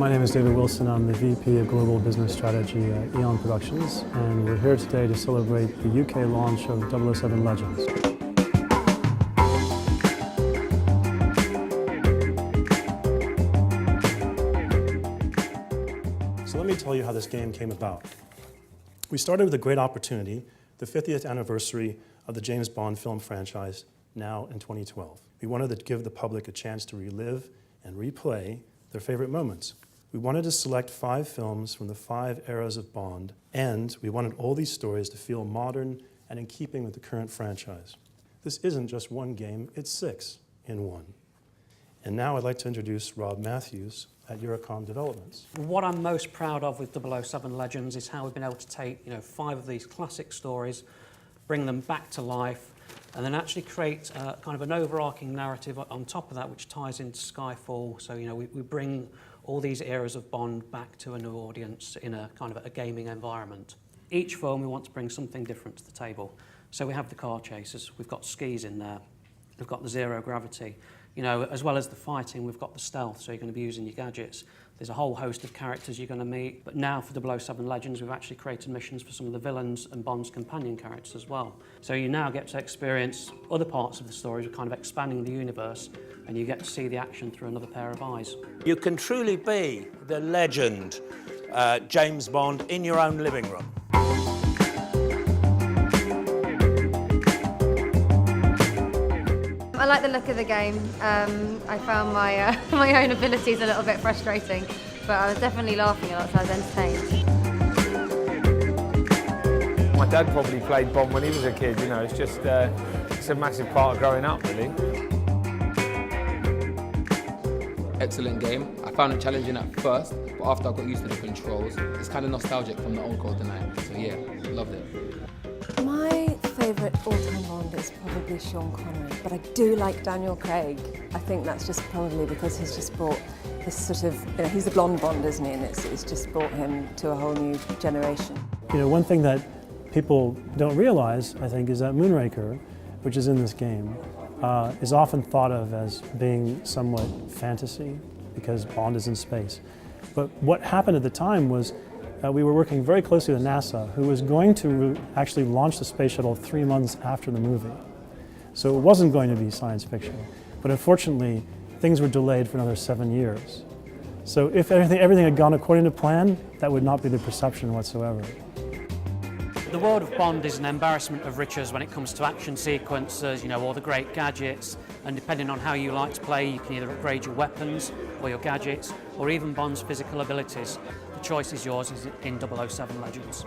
My name is David Wilson. I'm the VP of Global Business Strategy at Eon Productions, and we're here today to celebrate the UK launch of 007 Legends. So let me tell you how this game came about. We started with a great opportunity, the 50th anniversary of the James Bond film franchise, now in 2012. We wanted to give the public a chance to relive and replay their favorite moments. We wanted to select 5 films from the 5 eras of Bond, and we wanted all these stories to feel modern and in keeping with the current franchise. This isn't just one game, it's 6 in one. And now I'd like to introduce Rob Matthews at Eurocom Developments. What I'm most proud of with 007 Legends is how we've been able to take 5 of these classic stories, bring them back to life, and then actually create kind of an overarching narrative on top of that which ties into Skyfall. So we bring all these eras of Bond back to a new audience in a kind of a gaming environment. Each film we want to bring something different to the table. So we have the car chases, we've got skis in there, we've got the zero gravity. As well as the fighting, we've got the stealth, so you're going to be using your gadgets. There's a whole host of characters you're going to meet. But now for 007 Legends, we've actually created missions for some of the villains and Bond's companion characters as well. So you now get to experience other parts of the story, we're kind of expanding the universe, and you get to see the action through another pair of eyes. You can truly be the legend James Bond in your own living room. I like the look of the game. I found my my own abilities a little bit frustrating, but I was definitely laughing a lot, so I was entertained. My dad probably played Bond when he was a kid, it's just it's a massive part of growing up, really. Excellent game. I found it challenging at first, but after I got used to the controls, it's kind of nostalgic from the old GoldenEye. So yeah, loved it. My favourite all-time Bond is probably Sean Connery, but I do like Daniel Craig. I think that's just probably because he's just brought this sort of, he's the blonde Bond, isn't he? And it's just brought him to a whole new generation. One thing that people don't realize, I think, is that Moonraker, which is in this game, is often thought of as being somewhat fantasy because Bond is in space. But what happened at the time was we were working very closely with NASA, who was going to actually launch the space shuttle 3 months after the movie. So it wasn't going to be science fiction. But unfortunately, things were delayed for another 7 years. So if everything had gone according to plan, that would not be the perception whatsoever. The world of Bond is an embarrassment of riches when it comes to action sequences, all the great gadgets, and depending on how you like to play, you can either upgrade your weapons or your gadgets, or even Bond's physical abilities. The choice is yours in 007 Legends.